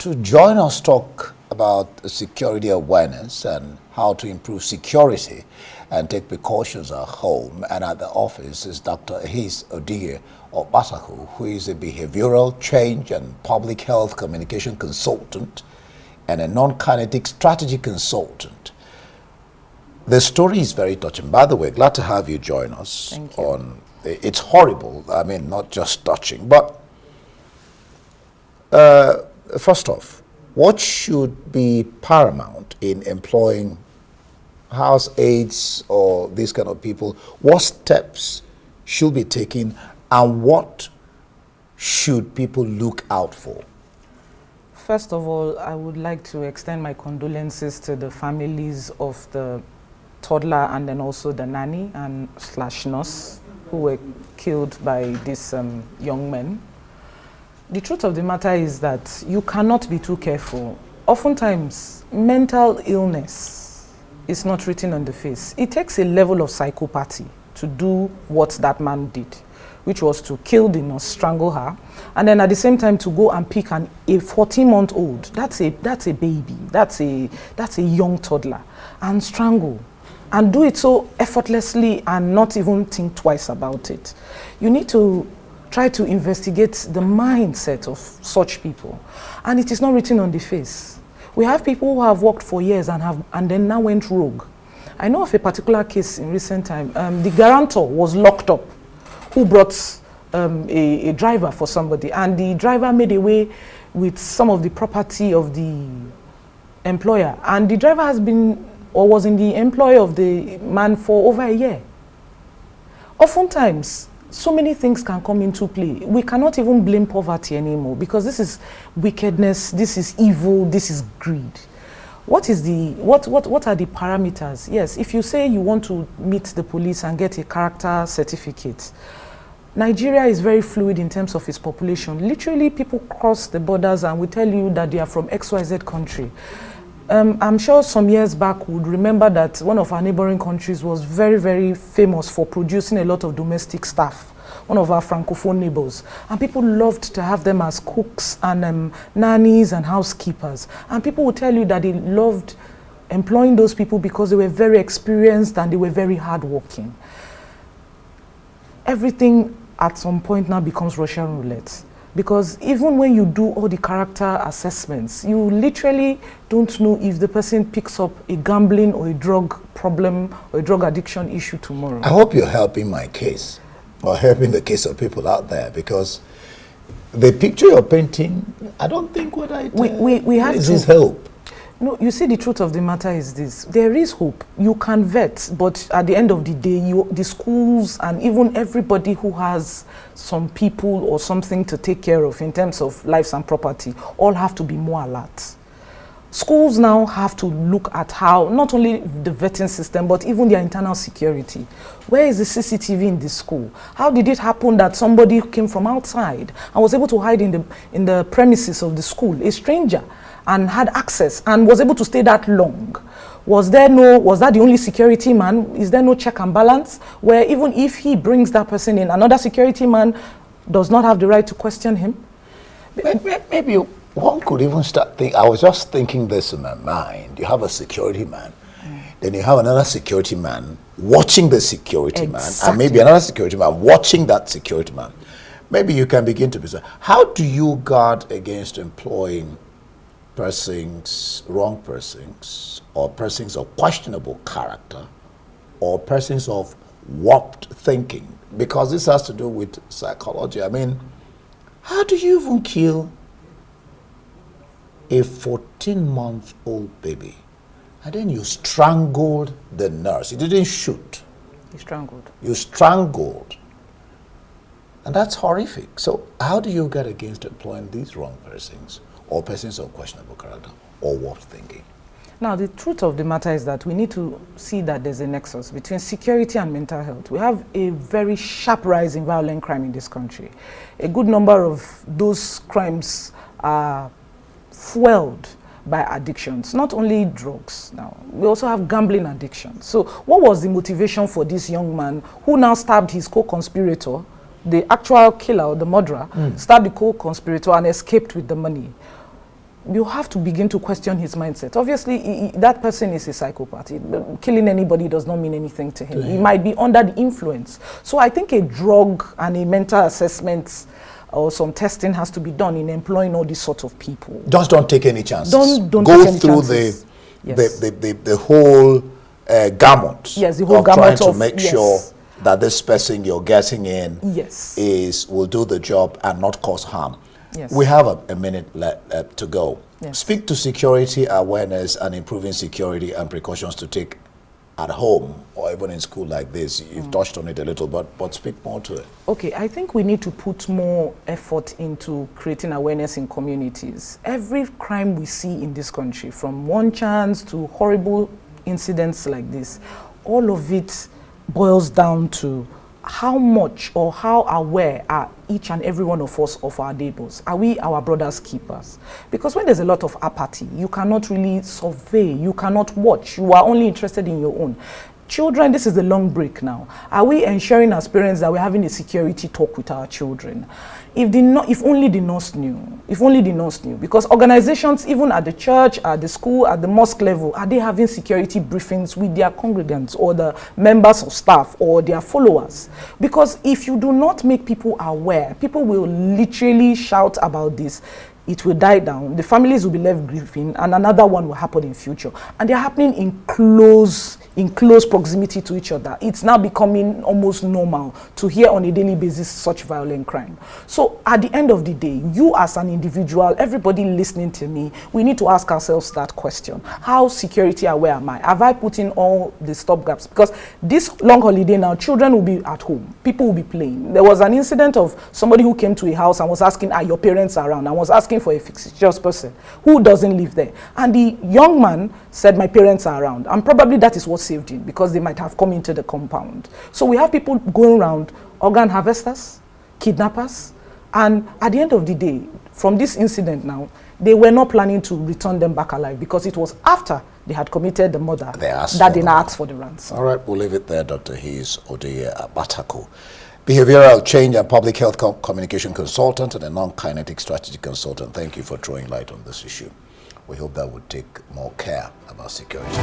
To join us talk about security awareness and how to improve security and take precautions at home and at the office is Dr. Ahis Odige Okpataku, who is a behavioral change and public health communication consultant and a non-kinetic strategy consultant. The story is very touching. By the way, glad to have you join us. Thank you. It's horrible, I mean, not just touching, but first off, what should be paramount in employing house aides or these kind of people? What steps should be taken and what should people look out for? First of all, I would like to extend my condolences to the families of the toddler and then also the nanny and / nurse who were killed by these young men. The truth of the matter is that you cannot be too careful. Oftentimes, mental illness is not written on the face. It takes a level of psychopathy to do what that man did, which was to kill the nurse, strangle her, and then at the same time to go and pick a 14-month-old. That's a baby. That's a young toddler, and strangle, and do it so effortlessly and not even think twice about it. You need to try to investigate the mindset of such people, and it is not written on the face. We have people who have worked for years and then now went rogue. I know of a particular case in recent time. The guarantor was locked up, who brought a driver for somebody, and the driver made away with some of the property of the employer, and the driver has been or was in the employ of the man for over a year. Oftentimes, so many things can come into play. We cannot even blame poverty anymore because this is wickedness, this is evil, this is greed. What are the parameters? Yes, if you say you want to meet the police and get a character certificate, Nigeria is very fluid in terms of its population. Literally, people cross the borders and will tell you that they are from XYZ country. I'm sure some years back would remember that one of our neighboring countries was very, very famous for producing a lot of domestic staff, one of our francophone neighbors. And people loved to have them as cooks and nannies and housekeepers. And people would tell you that they loved employing those people because they were very experienced and they were very hardworking. Everything at some point now becomes Russian roulette. Because even when you do all the character assessments, you literally don't know if the person picks up a gambling or a drug problem or a drug addiction issue tomorrow. I hope you're helping my case, or helping the case of people out there, because the picture you're painting, I don't think what I we have is hope. No, you see, the truth of the matter is this. There is hope. You can vet, but at the end of the day, the schools and even everybody who has some people or something to take care of in terms of lives and property all have to be more alert. Schools now have to look at how, not only the vetting system, but even their internal security. Where is the CCTV in the school? How did it happen that somebody came from outside and was able to hide in the premises of the school, a stranger, and had access and was able to stay that long? Was that the only security man? Is there no check and balance where even if he brings that person in, another security man does not have the right to question him? Maybe one could even start thinking, I was just thinking this in my mind. You have a security man, then you have another security man watching the security man, and maybe another security man watching that security man. Maybe you can begin to be, how do you guard against employing persons, wrong persons, or persons of questionable character, or persons of warped thinking? Because this has to do with psychology. I mean, how do you even kill a 14-month-old baby and then you strangled the nurse? You didn't shoot. You strangled. You strangled. And that's horrific. So how do you get against employing these wrong persons or persons of questionable character or warped thinking? Now, the truth of the matter is that we need to see that there's a nexus between security and mental health. We have a very sharp rise in violent crime in this country. A good number of those crimes are fueled by addictions, not only drugs. Now, we also have gambling addiction. So what was the motivation for this young man who now stabbed his co-conspirator, the actual killer or the murderer, stabbed the co-conspirator and escaped with the money? you have to begin to question his mindset. Obviously, that person is a psychopath. Killing anybody does not mean anything to him. He might be under the influence. So I think a drug and a mental assessment or some testing has to be done in employing all these sorts of people. Just don't take any chances. Don't go take any through chances. the whole gamut. Yes, the whole of gamut trying to make sure that this person you're getting in will do the job and not cause harm. Yes. We have a minute to go. Yes. Speak to security awareness and improving security and precautions to take at home or even in school like this. You've touched on it a little, but speak more to it. Okay, I think we need to put more effort into creating awareness in communities. Every crime we see in this country, from one chance to horrible incidents like this, all of it boils down to how much or how aware are each and every one of us of our neighbors? Are we our brother's keepers? Because when there's a lot of apathy, you cannot really survey, you cannot watch, you are only interested in your own. Children, this is the long break now. Are we ensuring as parents that we're having a security talk with our children? If only the nurse knew. If only the nurse knew. Because organizations, even at the church, at the school, at the mosque level, are they having security briefings with their congregants or the members of staff or their followers? Because if you do not make people aware, people will literally shout about this. It will die down. The families will be left grieving, and another one will happen in future. And they're happening in close proximity to each other. It's now becoming almost normal to hear on a daily basis such violent crime. So at the end of the day, you as an individual, everybody listening to me, we need to ask ourselves that question. How security aware am I? Have I put in all the stopgaps? Because this long holiday now, children will be at home. People will be playing. There was an incident of somebody who came to a house and was asking, are your parents around? And was asking for a fictitious person who doesn't live there. And the young man said, my parents are around. And probably that is what saved him, because they might have come into the compound. So we have people going around, organ harvesters, kidnappers, and at the end of the day, from this incident now, they were not planning to return them back alive, because it was after they had committed the murder that they now asked for the ransom. All right, we'll leave it there, Dr. Hayes Odeye Okpataku, behavioral change and public health communication consultant and a non-kinetic strategy consultant. Thank you for throwing light on this issue. We hope that would take more care about security.